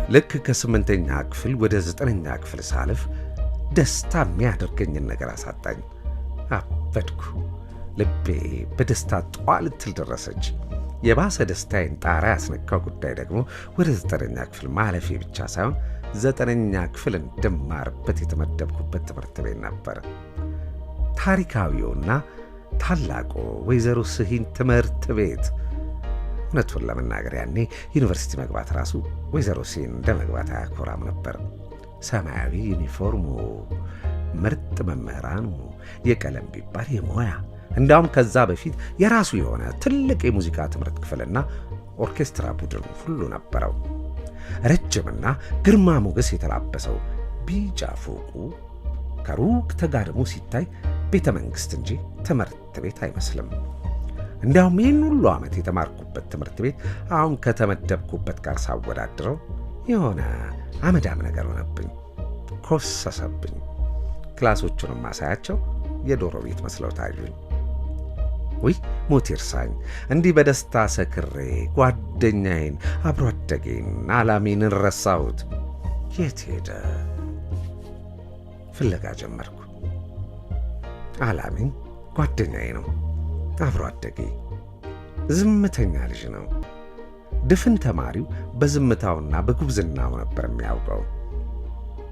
ልክ ከ8ኛ ክፍል ወደ 9ኛ ክፍል ሳልፍ ደስታ የሚያደርገኝን ነገር አሳጣኝ። አበድኩ። ልቤ በደስታ ጧል ልትል ደረሰች። የባሰ ደስታዬን ጣራ ያስነካው ጉዳይ ደግሞ ወደ 9ኛ ክፍል ማለፌ ብቻ ሳይሆን 9ኛ ክፍል እንድማርበት የተመደብኩበት ትምህርት ቤት ነበር። ታሪካዊውና ታላቁ ወይዘሮ ስሂን ትምህርት ቤት። እውነቱን ለመናገር ያኔ ዩኒቨርሲቲ መግባት ራሱ ወይዘሮ ስሂን እንደ መግባት አያኮራም ነበር። ሰማያዊ ዩኒፎርሙ፣ ምርጥ መምህራኑ፣ የቀለም ቢባል የሙያ እንዳውም ከዛ በፊት የራሱ የሆነ ትልቅ የሙዚቃ ትምህርት ክፍልና ኦርኬስትራ ቡድን ሁሉ ነበረው። ረጅምና ግርማ ሞገስ የተላበሰው ቢጫ ፎቁ ከሩቅ ተጋድሞ ሲታይ ቤተ መንግሥት እንጂ ትምህርት ቤት አይመስልም። እንዲያውም ይህን ሁሉ ዓመት የተማርኩበት ትምህርት ቤት አሁን ከተመደብኩበት ጋር ሳወዳድረው የሆነ አመዳም ነገር ሆነብኝ፣ ኮሰሰብኝ። ክላሶቹንም ማሳያቸው የዶሮ ቤት መስለው ታዩኝ። ውይ ሞት ይርሳኝ! እንዲህ በደስታ ሰክሬ ጓደኛዬን፣ አብሮ አደጌን፣ ዓላሜን ረሳሁት። የት ሄደ? ፍለጋ ጀመርኩ። ዓላሜን ጓደኛዬ ነው፣ አብሮ አደጌ፣ ዝምተኛ ልጅ ነው። ድፍን ተማሪው በዝምታውና በጉብዝናው ነበር የሚያውቀው።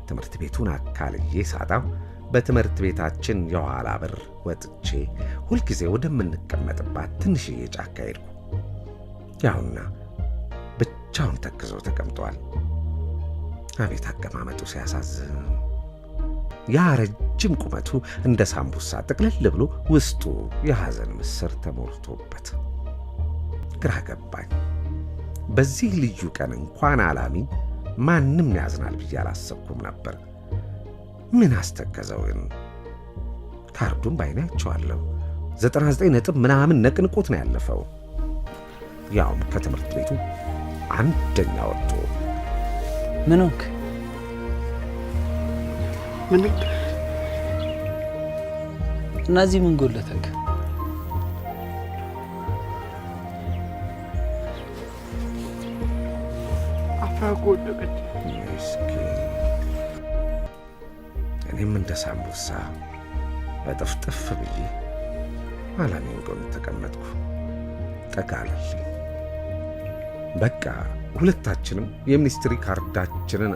ትምህርት ቤቱን አካልዬ ሳጣው በትምህርት ቤታችን የኋላ በር ወጥቼ ሁልጊዜ ወደምንቀመጥባት ትንሽዬ ጫካ ሄድኩ። ያውና ብቻውን ተክዞ ተቀምጧል። አቤት አቀማመጡ ሲያሳዝን! ያ ረጅም ቁመቱ እንደ ሳምቡሳ ጥቅልል ብሎ ውስጡ የሐዘን ምስር ተሞልቶበት ግራ ገባኝ። በዚህ ልዩ ቀን እንኳን ዓላሜን ማንም ያዝናል ብዬ አላሰብኩም ነበር። ምን አስተከዘው ግን? ካርዱን ባይኔ አይቼዋለሁ። 99 ነጥብ ምናምን ነቅንቆት ነው ያለፈው። ያውም ከትምህርት ቤቱ አንደኛ ወጥቶ። ምን ሆንክ? ምንም። እነዚህ ምን ጎለተክ? አፋጎደቀች። እኔም እንደ ሳምቡሳ በጥፍጥፍ ብዬ ዓላሜን ጎን ተቀመጥኩ። ጠቃልልኝ። በቃ ሁለታችንም የሚኒስትሪ ካርዳችንን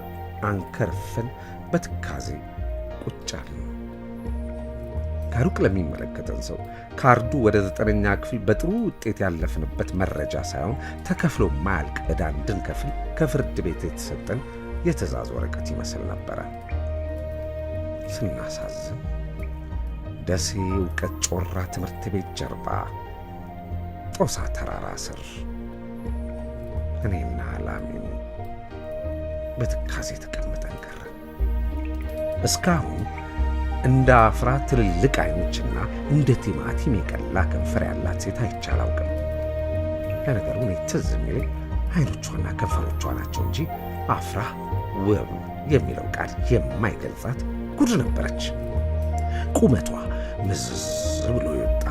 አንከርፈን በትካዜ ቁጭ አልን። ከሩቅ ለሚመለከተን ሰው ካርዱ ወደ 9ኛ ክፍል በጥሩ ውጤት ያለፍንበት መረጃ ሳይሆን ተከፍሎ ማያልቅ ዕዳ እንድንከፍል ከፍርድ ቤት የተሰጠን የትዕዛዝ ወረቀት ይመስል ነበረ። ስናሳዝን ደሴ እውቀት ጮራ ትምህርት ቤት ጀርባ ጦሳ ተራራ ስር እኔና ዓላሜን በትካዜ ተቀምጠን ቀረን። እስካሁን እንደ አፍራ ትልልቅ አይኖችና እንደ ቲማቲም የቀላ ከንፈር ያላት ሴት አይቼ አላውቅም። ለነገሩ እኔ ትዝ የሚለኝ አይኖቿና ከንፈሮቿ ናቸው እንጂ አፍራ ውብ የሚለው ቃል የማይገልጻት ጉድ ነበረች። ቁመቷ ምዝዝ ብሎ ይወጣ፣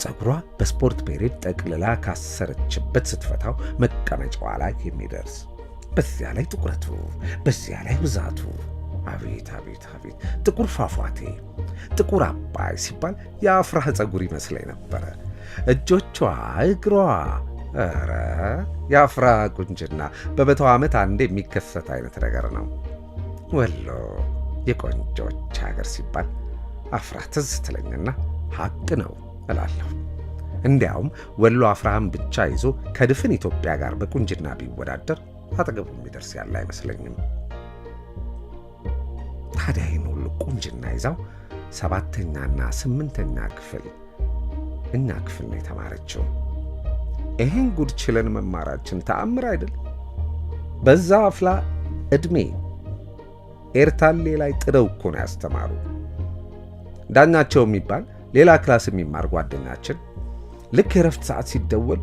ፀጉሯ በስፖርት ፔሬድ ጠቅልላ ካሰረችበት ስትፈታው መቀመጫዋ ላይ የሚደርስ፣ በዚያ ላይ ጥቁረቱ፣ በዚያ ላይ ብዛቱ። አቤት አቤት አቤት! ጥቁር ፏፏቴ፣ ጥቁር አባይ ሲባል የአፍራህ ፀጉር ይመስለኝ ነበረ። እጆቿ፣ እግሯ፣ ኧረ የአፍራህ ቁንጅና በመቶ ዓመት አንድ የሚከሰት አይነት ነገር ነው። ወሎ የቆንጆች ሀገር ሲባል አፍራህ ትዝ ትለኝና ሀቅ ነው እላለሁ። እንዲያውም ወሎ አፍራህን ብቻ ይዞ ከድፍን ኢትዮጵያ ጋር በቁንጅና ቢወዳደር አጠገቡ የሚደርስ ያለ አይመስለኝም። ታዲያ ይህን ሁሉ ቁንጅና ይዛው 7ኛና 8ኛ ክፍል እኛ ክፍል ነው የተማረችው። ይህን ጉድ ችለን መማራችን ተአምር አይደል? በዛ አፍላ ዕድሜ ኤርታሌ ላይ ጥደው እኮ ነው ያስተማሩ። ዳኛቸው የሚባል ሌላ ክላስ የሚማር ጓደኛችን ልክ የረፍት ሰዓት ሲደወል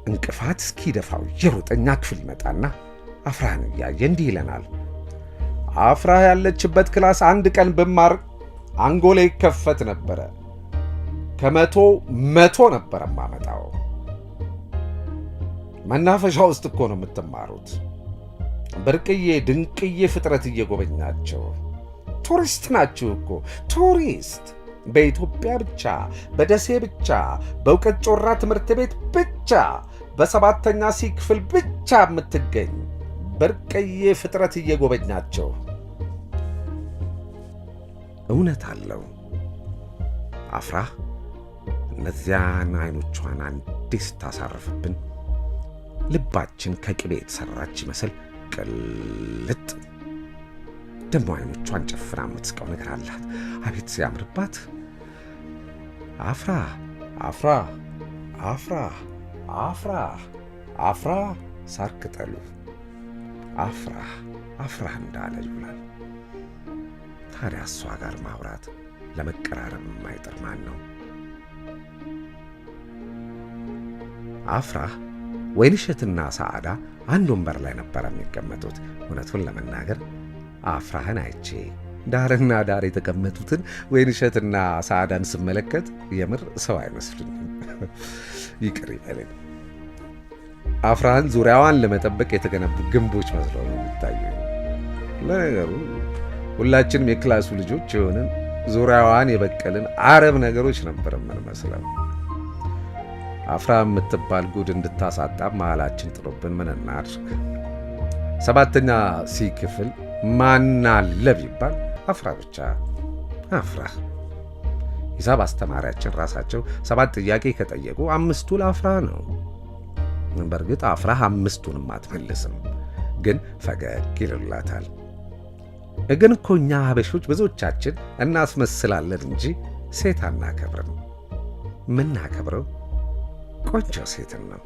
እንቅፋት እስኪደፋው የሮጠኛ ክፍል ይመጣና አፍራህን እያየ እንዲህ ይለናል። አፍራህ ያለችበት ክላስ አንድ ቀን ብማር አንጎሌ ይከፈት ነበረ። ከ100 ነበረ ማመጣው። መናፈሻ ውስጥ እኮ ነው የምትማሩት። ብርቅዬ ድንቅዬ ፍጥረት እየጎበኛቸው። ቱሪስት ናችሁ እኮ ቱሪስት። በኢትዮጵያ ብቻ፣ በደሴ ብቻ፣ በእውቀት ጮራ ትምህርት ቤት ብቻ፣ በሰባተኛ ሲ ክፍል ብቻ የምትገኝ ብርቅዬ ፍጥረት እየጎበኛቸው። እውነት አለው። አፍራህ እነዚያን አይኖቿን አንዴ ስታሳርፍብን ልባችን ከቅቤ የተሠራች ይመስል ቅልጥ። ደሞ አይኖቿን ጨፍና የምትስቀው ነገር አላት። አቤት ሲያምርባት! አፍራህ አፍራህ አፍራህ አፍራህ አፍራህ ሳር ቅጠሉ አፍራህ አፍራህ እንዳለ ይውላል። ታዲያ እሷ ጋር ማውራት ለመቀራረብ የማይጥር ማን ነው? አፍራህ ወይንሸትና ሰዓዳ አንድ ወንበር ላይ ነበር የሚቀመጡት። እውነቱን ለመናገር አፍራህን አይቼ ዳርና ዳር የተቀመጡትን ወይንሸትና ሰዓዳን ስመለከት የምር ሰው አይመስሉኝም። ይቅር ይበለኝ። አፍራህን ዙሪያዋን ለመጠበቅ የተገነቡ ግንቦች መስለው ነው የሚታዩኝ። ለነገሩ ሁላችንም የክላሱ ልጆች የሆንን ዙሪያዋን የበቀልን አረብ ነገሮች ነበር የምንመስለው። አፍራህ የምትባል ጉድ እንድታሳጣ መሃላችን ጥሎብን ምን እናድርግ? ሰባተኛ ሲ ክፍል ማናለ ቢባል አፍራህ ብቻ። አፍራህ ሂሳብ አስተማሪያችን ራሳቸው 7 ጥያቄ ከጠየቁ 5ቱ ለአፍራህ ነው። በእርግጥ አፍራህ 5ቱንም አትመልስም፣ ግን ፈገግ ይልላታል። ግን እኮ እኛ ሀበሾች ብዙዎቻችን እናስመስላለን እንጂ ሴት አናከብርም። ምናከብረው ቆንጆ ሴትን ነው።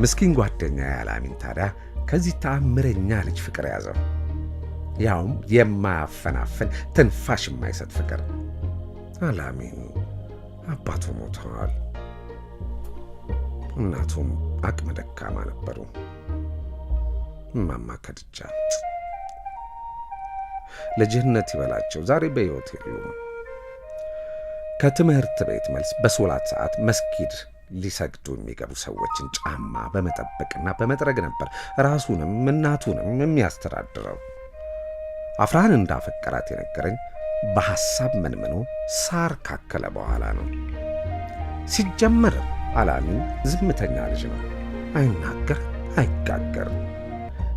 ምስኪን ጓደኛ ያላሚን ታዲያ ከዚህ ተአምረኛ ልጅ ፍቅር ያዘው። ያውም የማያፈናፍን ትንፋሽ የማይሰጥ ፍቅር። አላሚን አባቱ ሞተዋል። እናቱም አቅመ ደካማ ነበሩ። እማማ ከድጃ ለጀነት ይበላቸው ዛሬ በሕይወት የሉም። ከትምህርት ቤት መልስ በሶላት ሰዓት መስጊድ ሊሰግዱ የሚገቡ ሰዎችን ጫማ በመጠበቅና በመጥረግ ነበር ራሱንም እናቱንም የሚያስተዳድረው። አፍራህን እንዳፈቀራት የነገረኝ በሐሳብ መንምኖ ሳር ካከለ በኋላ ነው። ሲጀመር አላሚን ዝምተኛ ልጅ ነው። አይናገር አይጋገር፣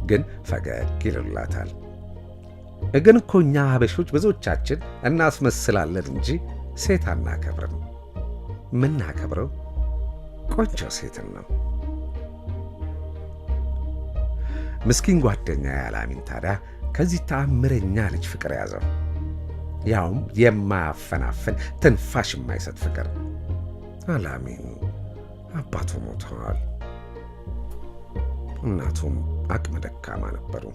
ግን ፈገግ ይልላታል። ግን እኮ እኛ ሀበሾች ብዙዎቻችን እናስመስላለን እንጂ ሴት አናከብርም። ምናከብረው ቆንጆ ሴትን ነው። ምስኪን ጓደኛ ያላሚን ታዲያ ከዚህ ተአምረኛ ልጅ ፍቅር ያዘው። ያውም የማያፈናፍን ትንፋሽ የማይሰጥ ፍቅር። አላሚን አባቱ ሞተዋል። እናቱም አቅመ ደካማ ነበሩ።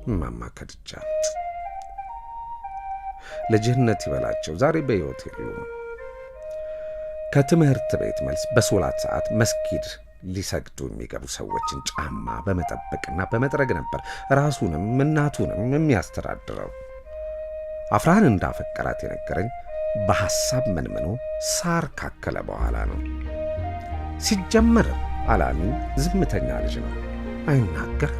እማማ ከድጃ ለጀነት ይበላቸው ዛሬ በሕይወት የሉም። ከትምህርት ቤት መልስ በሶላት ሰዓት መስጊድ ሊሰግዱ የሚገቡ ሰዎችን ጫማ በመጠበቅና በመጥረግ ነበር ራሱንም እናቱንም የሚያስተዳድረው። አፍራህን እንዳፈቀራት የነገረኝ በሐሳብ መንምኖ ሳር ካከለ በኋላ ነው። ሲጀመር አላሚን ዝምተኛ ልጅ ነው። አይናገር